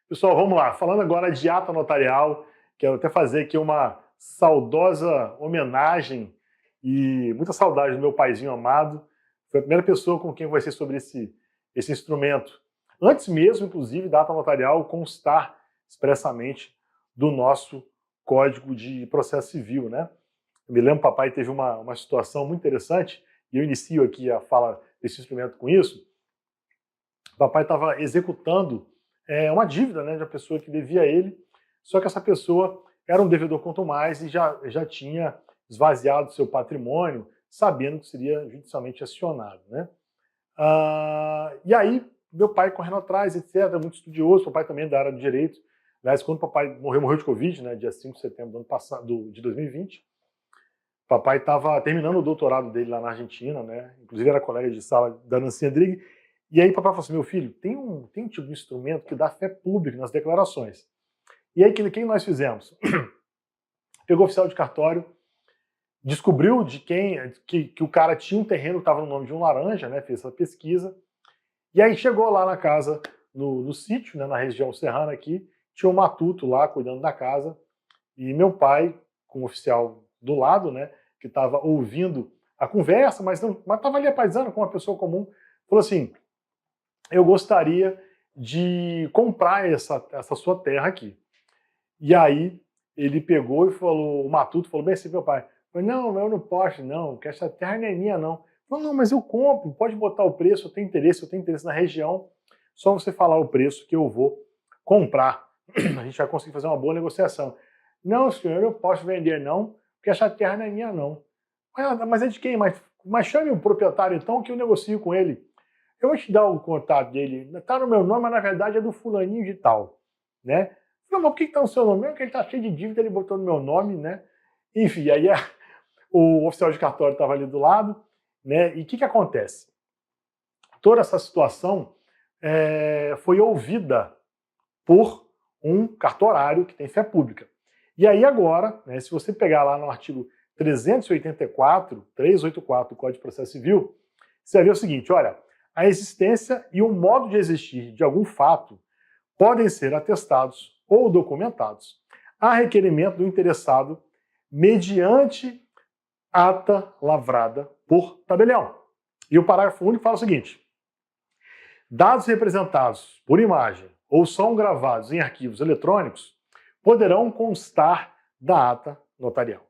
Pessoal, vamos lá. Falando agora de ata notarial, quero até fazer aqui uma saudosa homenagem e muita saudade do meu paizinho amado. Foi a primeira pessoa com quem eu conversei sobre esse instrumento. Antes mesmo, inclusive, da ata notarial constar expressamente do nosso Código de Processo Civil, né? Eu me lembro, papai teve uma situação muito interessante, e eu inicio aqui a fala desse instrumento com isso. O papai estava executando uma dívida, né, de uma pessoa que devia a ele, só que essa pessoa era um devedor quanto mais e já tinha esvaziado seu patrimônio, sabendo que seria judicialmente acionado, né? E aí, meu pai correndo atrás, etc., muito estudioso, o papai também é da área de direito. Aliás, quando o papai morreu de Covid, né, dia 5 de setembro do ano passado, de 2020, o papai estava terminando o doutorado dele lá na Argentina, né? Inclusive era colega de sala da Nancy Andrighi. E aí o papai falou assim, meu filho, tem um tipo de instrumento que dá fé pública nas declarações. E aí, o que nós fizemos? Pegou o oficial de cartório, descobriu de quem que o cara tinha um terreno que estava no nome de um laranja, né? Fez essa pesquisa. E aí chegou lá na casa, no sítio, né, na região serrana aqui, tinha um matuto lá cuidando da casa. E meu pai, com o oficial do lado, né, que estava ouvindo a conversa, mas estava ali apaisando com uma pessoa comum, falou assim, eu gostaria de comprar essa sua terra aqui. E aí ele pegou e falou, o matuto falou bem assim, meu pai, falei, não, eu não posso não, porque essa terra não é minha não. Falou, não, mas eu compro, pode botar o preço, eu tenho interesse na região, só você falar o preço que eu vou comprar. A gente vai conseguir fazer uma boa negociação. Não, senhor, eu não posso vender não, porque essa terra não é minha não. Mas é de quem? Mas chame o proprietário então que eu negocio com ele. Eu vou te dar o contato dele, está no meu nome, mas na verdade é do fulaninho de tal, né? Não, mas por que está no seu nome? Porque ele está cheio de dívida, ele botou no meu nome, né? Enfim, aí o oficial de cartório estava ali do lado, né? E o que acontece? Toda essa situação foi ouvida por um cartorário que tem fé pública. E aí agora, né, se você pegar lá no artigo 384 do Código de Processo Civil, você vai ver o seguinte, olha, a existência e o modo de existir de algum fato podem ser atestados ou documentados a requerimento do interessado mediante ata lavrada por tabelião. E o parágrafo único fala o seguinte, dados representados por imagem ou são gravados em arquivos eletrônicos poderão constar da ata notarial.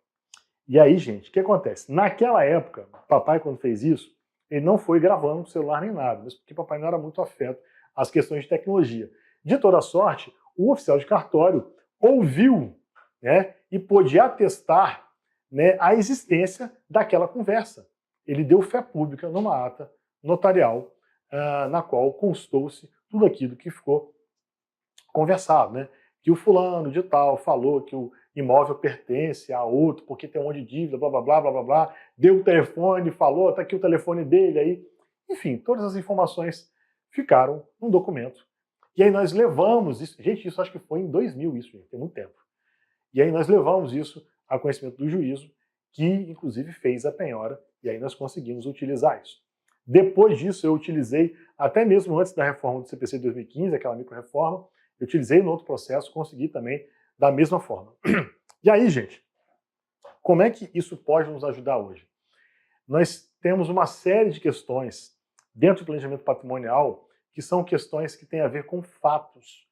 E aí, gente, o que acontece? Naquela época, papai, quando fez isso, ele não foi gravando no celular nem nada, mas porque papai não era muito afeto às questões de tecnologia. De toda sorte, o oficial de cartório ouviu, né, e pôde atestar, né, a existência daquela conversa. Ele deu fé pública numa ata notarial, na qual constou-se tudo aquilo que ficou conversado, né? Que o fulano de tal falou que o imóvel pertence a outro, porque tem um monte de dívida, blá, blá, blá, blá, blá, blá, deu o telefone, falou, tá aqui o telefone dele, aí, enfim, todas as informações ficaram num documento. E aí nós levamos isso, gente, isso acho que foi em 2000 isso, gente, tem muito tempo. E aí nós levamos isso a conhecimento do juízo, que inclusive fez a penhora, e aí nós conseguimos utilizar isso. Depois disso eu utilizei, até mesmo antes da reforma do CPC de 2015, aquela micro-reforma, eu utilizei no outro processo, consegui também da mesma forma. E aí, gente, como é que isso pode nos ajudar hoje? Nós temos uma série de questões dentro do planejamento patrimonial que são questões que têm a ver com fatos.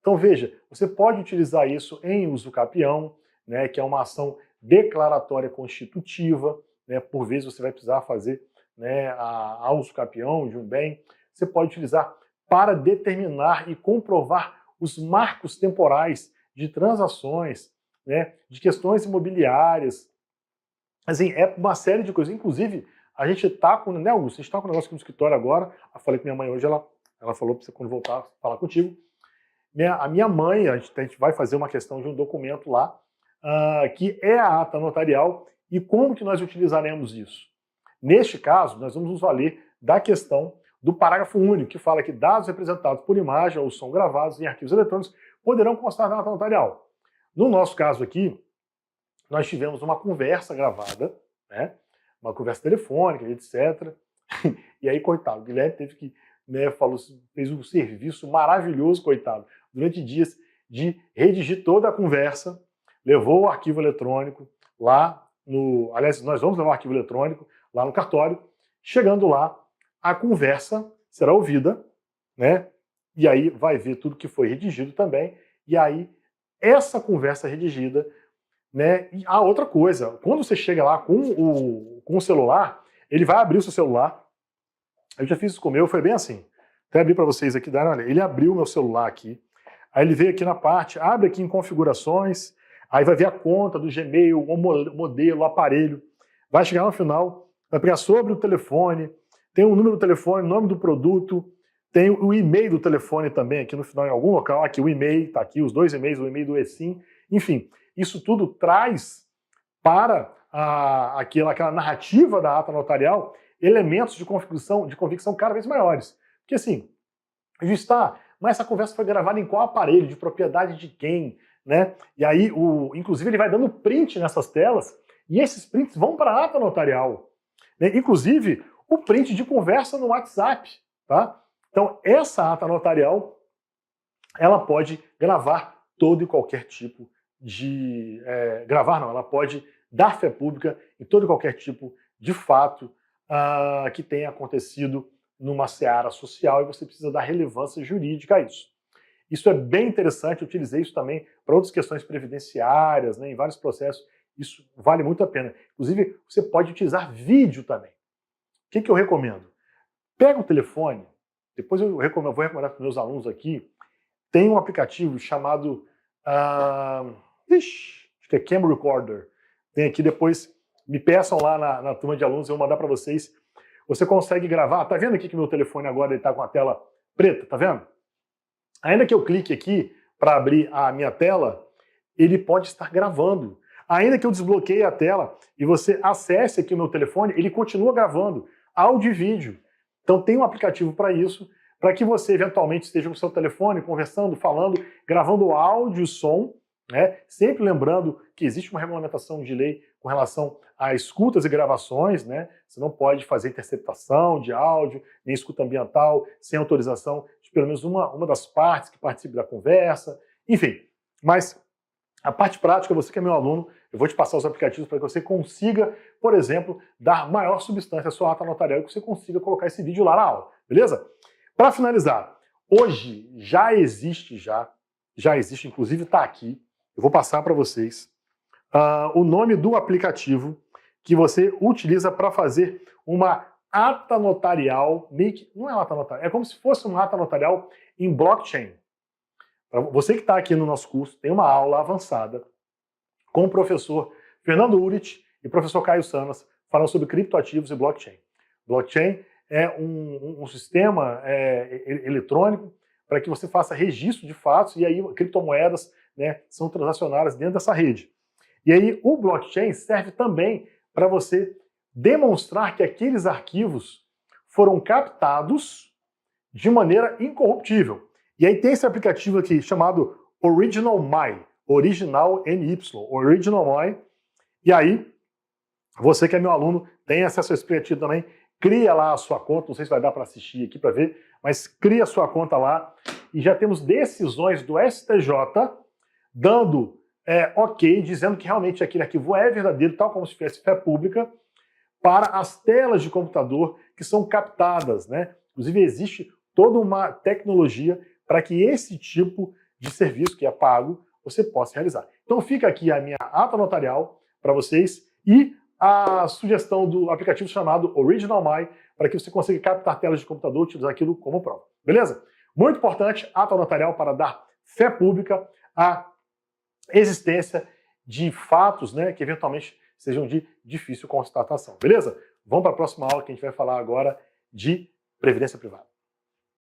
Então, veja, você pode utilizar isso em uso capião, né, que é uma ação declaratória constitutiva, né, por vezes você vai precisar fazer, né, a uso capião de um bem. Você pode utilizar para determinar e comprovar os marcos temporais de transações, né, de questões imobiliárias. Assim, é uma série de coisas. Inclusive, a gente está com, né, Augusto? A gente está com um negócio aqui no escritório agora. Eu falei com minha mãe hoje, ela falou para você quando voltar falar contigo. A minha mãe, a gente vai fazer uma questão de um documento lá, que é a ata notarial, e como que nós utilizaremos isso? Neste caso, nós vamos nos valer da questão do parágrafo único, que fala que dados representados por imagem ou som gravados em arquivos eletrônicos poderão constar na ata notarial. No nosso caso aqui, nós tivemos uma conversa gravada, né, uma conversa telefônica, etc. E aí, coitado, o Guilherme teve que, né, fez um serviço maravilhoso, coitado. durante dias, de redigir toda a conversa, levou o arquivo eletrônico lá no... Aliás, nós vamos levar o arquivo eletrônico lá no cartório. Chegando lá, a conversa será ouvida, né? E aí vai ver tudo que foi redigido também. E aí, essa conversa redigida, né? E a outra coisa, quando você chega lá com o celular, ele vai abrir o seu celular. Eu já fiz isso com o meu, foi bem assim. Até abrir para vocês aqui, olha, ele abriu o meu celular aqui. Aí ele veio aqui na parte, abre aqui em configurações, aí vai ver a conta do Gmail, o modelo, o aparelho. Vai chegar no final, vai pegar sobre o telefone, tem o número do telefone, o nome do produto, tem o e-mail do telefone também aqui no final, em algum local. Aqui o e-mail, está aqui os dois e-mails, o e-mail do eSIM. Enfim, isso tudo traz para aquela narrativa da ata notarial elementos de convicção cada vez maiores. Porque assim, mas essa conversa foi gravada em qual aparelho, de propriedade de quem, né? E aí, inclusive, ele vai dando print nessas telas, e esses prints vão para a ata notarial. Né? Inclusive, o print de conversa no WhatsApp, tá? Então, essa ata notarial, ela pode gravar todo e qualquer tipo de... ela pode dar fé pública em todo e qualquer tipo de fato que tenha acontecido numa seara social, e você precisa dar relevância jurídica a isso. Isso é bem interessante, eu utilizei isso também para outras questões previdenciárias, né, em vários processos, isso vale muito a pena. Inclusive, você pode utilizar vídeo também. O que eu recomendo? Pega o telefone, depois vou recomendar para os meus alunos aqui, tem um aplicativo chamado, acho que é Cam Recorder, tem aqui, depois me peçam lá na turma de alunos, eu vou mandar para vocês. Você consegue gravar, tá vendo aqui que meu telefone agora está com a tela preta, tá vendo? Ainda que eu clique aqui para abrir a minha tela, ele pode estar gravando. Ainda que eu desbloqueie a tela e você acesse aqui o meu telefone, ele continua gravando áudio e vídeo. Então tem um aplicativo para isso, para que você eventualmente esteja com o seu telefone conversando, falando, gravando áudio e som, né? Sempre lembrando que existe uma regulamentação de lei com relação a escutas e gravações, né? Você não pode fazer interceptação de áudio, nem escuta ambiental, sem autorização de pelo menos uma das partes que participe da conversa, enfim. Mas a parte prática, você que é meu aluno, eu vou te passar os aplicativos para que você consiga, por exemplo, dar maior substância à sua ata notarial e que você consiga colocar esse vídeo lá na aula, beleza? Para finalizar, hoje já existe, inclusive está aqui, eu vou passar para vocês o nome do aplicativo que você utiliza para fazer uma ata notarial, não é uma ata notarial, é como se fosse uma ata notarial em blockchain. Você que está aqui no nosso curso, tem uma aula avançada com o professor Fernando Urich e o professor Caio Sanas falando sobre criptoativos e blockchain. Blockchain é um sistema eletrônico para que você faça registro de fatos e aí criptomoedas, né, são transacionadas dentro dessa rede. E aí o blockchain serve também para você demonstrar que aqueles arquivos foram captados de maneira incorruptível. E aí tem esse aplicativo aqui chamado Original My, Original MY, Original My. E aí, você que é meu aluno, tem acesso a esse aplicativo também, cria lá a sua conta, não sei se vai dar para assistir aqui para ver, mas cria a sua conta lá. E já temos decisões do STJ dando ok, dizendo que realmente aquele arquivo é verdadeiro, tal como se tivesse fé pública, para as telas de computador que são captadas, né? Inclusive existe toda uma tecnologia para que esse tipo de serviço que é pago, você possa realizar. Então fica aqui a minha ata notarial para vocês e a sugestão do aplicativo chamado Original My, para que você consiga captar telas de computador e utilizar aquilo como prova. Beleza? Muito importante, ata notarial para dar fé pública à existência de fatos, né, que eventualmente sejam de difícil constatação. Beleza? Vamos para a próxima aula que a gente vai falar agora de previdência privada.